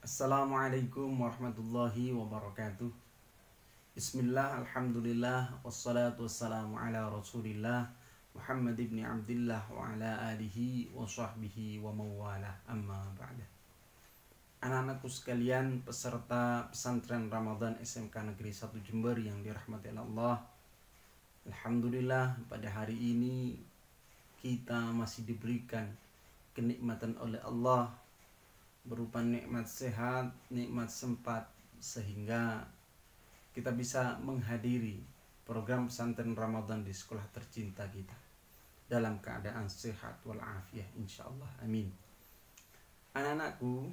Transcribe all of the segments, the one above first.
Assalamualaikum warahmatullahi wabarakatuh. Bismillah, alhamdulillah, wassalatu wassalamu ala rasulillah Muhammad ibn Abdillah wa ala alihi wa sahbihi wa mawala amma ba'da. Anak-anakku sekalian, peserta pesantren Ramadan SMK Negeri 1 Jember yang dirahmati Allah, alhamdulillah pada hari ini kita masih diberikan kenikmatan oleh Allah berupa nikmat sehat, nikmat sempat, sehingga kita bisa menghadiri program pesantren Ramadan di sekolah tercinta kita dalam keadaan sehat walafiat insyaallah, amin. Anak-anakku,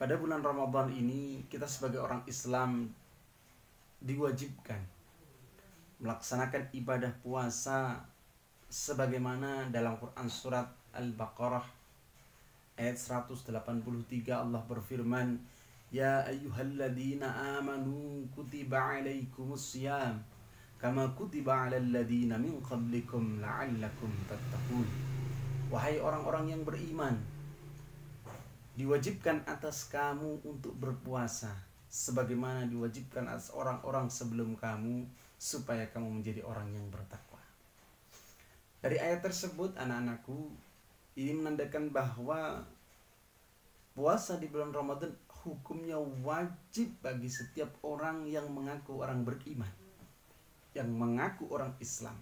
pada bulan Ramadan ini kita sebagai orang Islam diwajibkan melaksanakan ibadah puasa sebagaimana dalam Quran surat Al-Baqarah ayat 183 Allah berfirman, Ya ayyuhalladzina amanu kutiba alaikumusiyam kama kutiba alal ladzina min qablikum la'allakum tattaqun. Wahai orang-orang yang beriman, diwajibkan atas kamu untuk berpuasa sebagaimana diwajibkan atas orang-orang sebelum kamu supaya kamu menjadi orang yang bertakwa. Dari ayat tersebut, anak-anakku, ini menandakan bahwa puasa di bulan Ramadan hukumnya wajib bagi setiap orang yang mengaku orang beriman, yang mengaku orang Islam.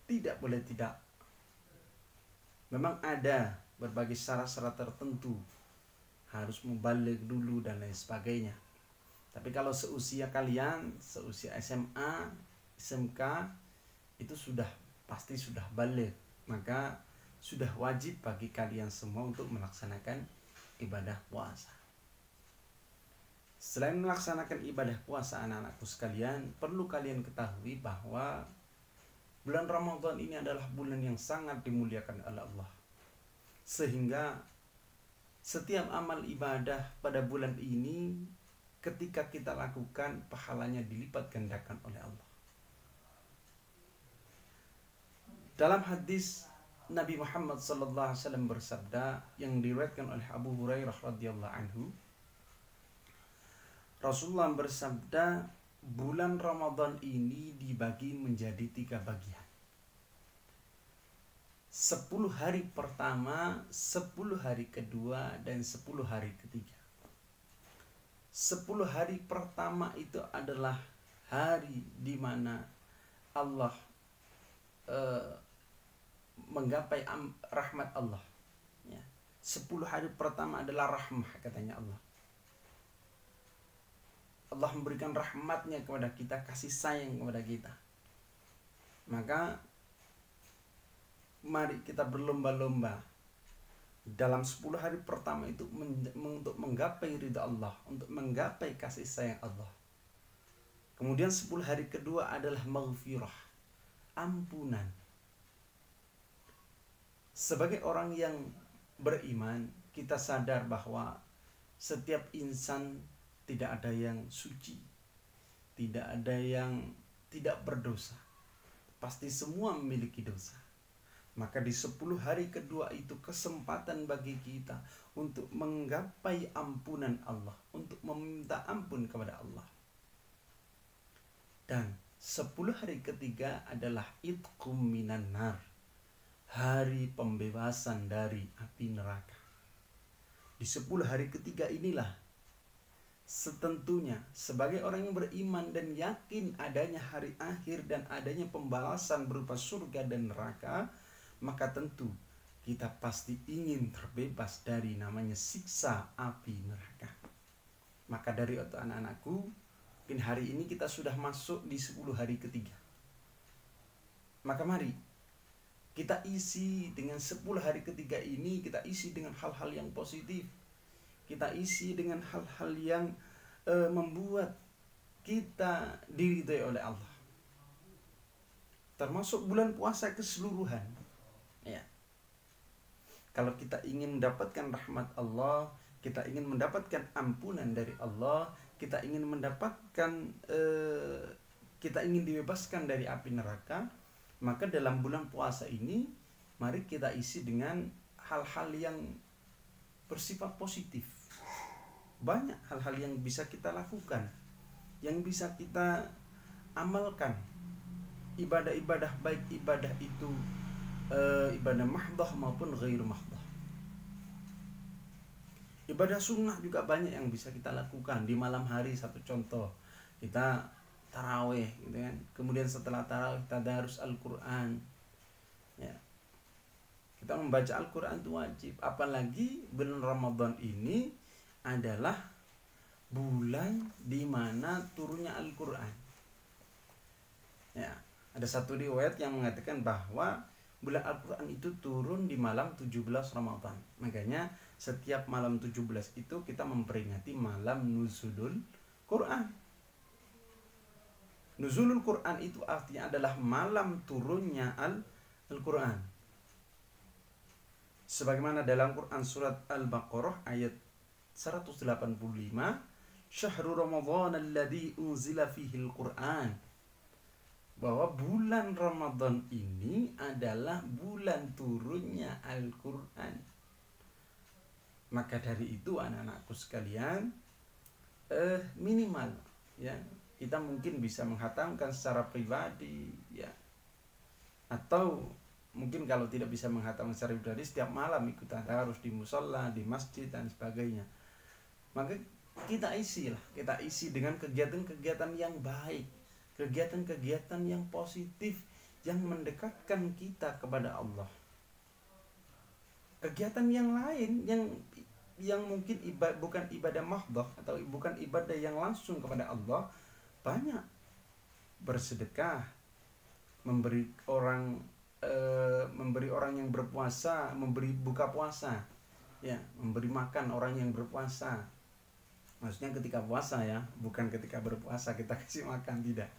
Tidak boleh tidak. Memang ada berbagai syarat-syarat tertentu, harus mubaligh dulu dan lain sebagainya. Tapi kalau seusia kalian, seusia SMA, SMK, itu pasti sudah baligh, maka sudah wajib bagi kalian semua untuk melaksanakan ibadah puasa. Selain melaksanakan ibadah puasa, anak-anakku sekalian, perlu kalian ketahui bahwa bulan Ramadan ini adalah bulan yang sangat dimuliakan oleh Allah, sehingga setiap amal ibadah pada bulan ini ketika kita lakukan, pahalanya dilipat gandakan oleh Allah. Dalam hadis Nabi Muhammad SAW bersabda yang diriwayatkan oleh Abu Hurairah radhiyallahu anhu, Rasulullah bersabda, bulan Ramadan ini dibagi menjadi 3 bagian. 10 hari pertama, 10 hari kedua, dan 10 hari ketiga. 10 hari pertama itu adalah hari di mana Allah menggapai rahmat Allah, ya. 10 hari pertama adalah rahmah, katanya Allah. Allah memberikan rahmatnya kepada kita, kasih sayang kepada kita. Maka mari kita berlomba-lomba dalam 10 hari pertama itu untuk menggapai ridha Allah, untuk menggapai kasih sayang Allah. Kemudian 10 hari kedua adalah maghfirah, ampunan. Sebagai orang yang beriman, kita sadar bahwa setiap insan tidak ada yang suci, tidak ada yang tidak berdosa. Pasti semua memiliki dosa. Maka di 10 hari kedua itu kesempatan bagi kita untuk menggapai ampunan Allah, untuk meminta ampun kepada Allah. Dan 10 hari ketiga adalah itqum minan nar, hari pembebasan dari api neraka. Di 10 hari ketiga inilah setentunya sebagai orang yang beriman dan yakin adanya hari akhir dan adanya pembalasan berupa surga dan neraka, maka tentu kita pasti ingin terbebas dari namanya siksa api neraka. Maka dari itu anak-anakku, mungkin hari ini kita sudah masuk di 10 hari ketiga. Maka mari kita isi dengan 10 hari ketiga ini, kita isi dengan hal-hal yang positif. Kita isi dengan hal-hal yang membuat kita diridhai oleh Allah. Termasuk bulan puasa keseluruhan. Ya. Kalau kita ingin mendapatkan rahmat Allah, kita ingin mendapatkan ampunan dari Allah, kita ingin mendapatkan kita ingin dibebaskan dari api neraka, maka dalam bulan puasa ini mari kita isi dengan hal-hal yang bersifat positif. Banyak hal-hal yang bisa kita lakukan, yang bisa kita amalkan. Ibadah-ibadah, baik ibadah itu ibadah mahdoh maupun ghairu mahdoh. Ibadah sunnah juga banyak yang bisa kita lakukan di malam hari. Satu contoh, kita taraweh gitu kan. Kemudian setelah taraweh kita tadarus Al-Qur'an. Ya. Kita membaca Al-Qur'an itu wajib. Apalagi bulan Ramadan ini adalah bulan di mana turunnya Al-Qur'an. Ya, ada satu riwayat yang mengatakan bahwa bulan Al-Qur'an itu turun di malam 17 Ramadan. Makanya setiap malam 17 itu kita memperingati malam nuzulul Quran. Nuzulul Quran itu artinya adalah malam turunnya Al-Quran. Sebagaimana dalam Quran surat Al-Baqarah ayat 185, Syahrul Ramadan alladzi unzila fihi al-Quran, bahwa bulan Ramadan ini adalah bulan turunnya Al-Quran. Maka dari itu anak-anakku sekalian, minimal ya kita mungkin bisa menghatamkan secara pribadi ya, atau mungkin kalau tidak bisa menghatamkan secara pribadi, setiap malam ikut tadarus di musola, di masjid dan sebagainya. Maka kita isi dengan kegiatan-kegiatan yang baik, kegiatan-kegiatan yang positif, yang mendekatkan kita kepada Allah. Kegiatan yang lain yang mungkin bukan ibadah mahdoh atau bukan ibadah yang langsung kepada Allah, banyak. Bersedekah, memberi orang yang berpuasa, memberi buka puasa, ya, memberi makan orang yang berpuasa. Maksudnya ketika puasa ya, bukan ketika berpuasa kita kasih makan, tidak.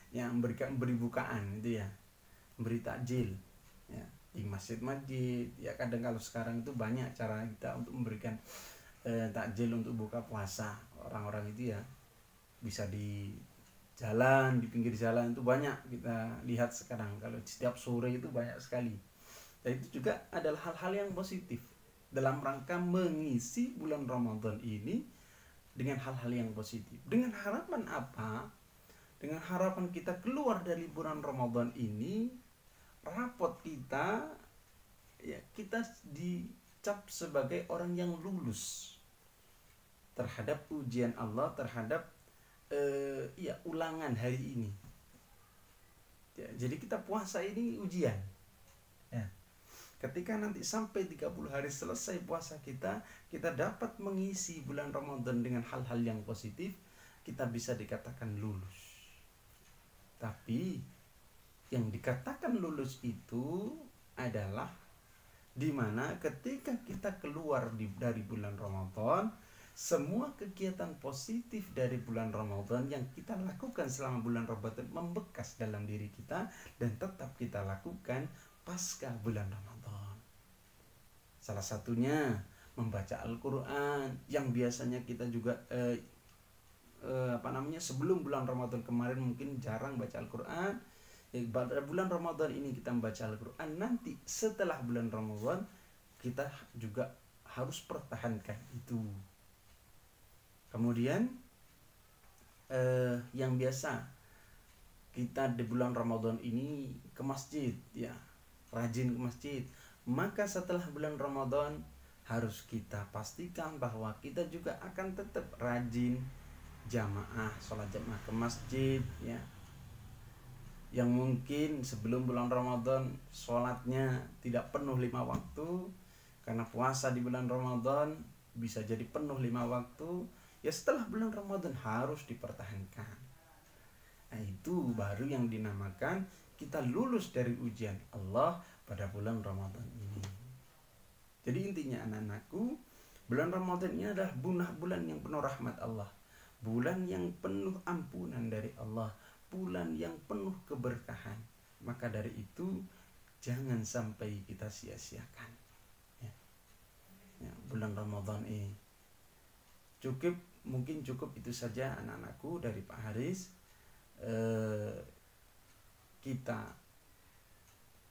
Ya, memberi bukaan itu ya, memberi takjil ya, di masjid-masjid ya. Kadang kalau sekarang itu banyak cara kita untuk memberikan takjil untuk buka puasa. Orang-orang itu ya bisa di jalan, di pinggir jalan itu banyak kita lihat sekarang. Kalau setiap sore itu banyak sekali. Dan itu juga adalah hal-hal yang positif dalam rangka mengisi bulan Ramadan ini dengan hal-hal yang positif. Dengan harapan apa? Dengan harapan kita keluar dari bulan Ramadan ini, rapot kita ya, kita dicap sebagai orang yang lulus terhadap ujian Allah, terhadap ulangan hari ini ya. Jadi kita puasa ini ujian ya. Ketika nanti sampai 30 hari selesai puasa kita dapat mengisi bulan Ramadan dengan hal-hal yang positif, kita bisa dikatakan lulus. Tapi yang dikatakan lulus itu adalah dimana ketika kita keluar dari bulan Ramadan, semua kegiatan positif dari bulan Ramadan yang kita lakukan selama bulan Ramadan membekas dalam diri kita dan tetap kita lakukan pasca bulan Ramadan. Salah satunya membaca Al-Quran, yang biasanya kita juga sebelum bulan Ramadan kemarin mungkin jarang baca Al-Quran. Pada bulan Ramadan ini kita membaca Al-Quran, nanti setelah bulan Ramadan kita juga harus pertahankan itu. Kemudian yang biasa kita di bulan Ramadan ini ke masjid ya, rajin ke masjid. Maka setelah bulan Ramadan harus kita pastikan bahwa kita juga akan tetap rajin sholat jamaah ke masjid ya. Yang mungkin sebelum bulan Ramadan sholatnya tidak penuh 5 waktu, karena puasa di bulan Ramadan bisa jadi penuh 5 waktu. Ya setelah bulan Ramadan harus dipertahankan. Nah itu baru yang dinamakan kita lulus dari ujian Allah pada bulan Ramadan ini. Jadi intinya anak-anakku, bulan Ramadan ini adalah bulan yang penuh rahmat Allah, bulan yang penuh ampunan dari Allah, bulan yang penuh keberkahan. Maka dari itu jangan sampai kita sia-siakan ya. Bulan Ramadan ini mungkin cukup itu saja anak-anakku dari Pak Haris. Kita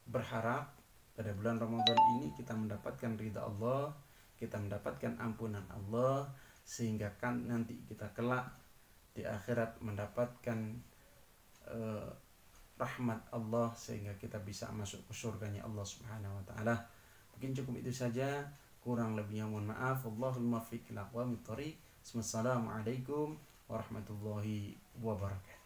berharap pada bulan Ramadan ini kita mendapatkan ridha Allah, kita mendapatkan ampunan Allah, sehingga kan nanti kita kelak di akhirat mendapatkan rahmat Allah, sehingga kita bisa masuk ke surganya Allah Subhanahu wa taala. Mungkin cukup itu saja, kurang lebihnya mohon maaf. Wallahul muwaffiq ila aqwamit thoriq. Wassalamualaikum warahmatullahi wabarakatuh.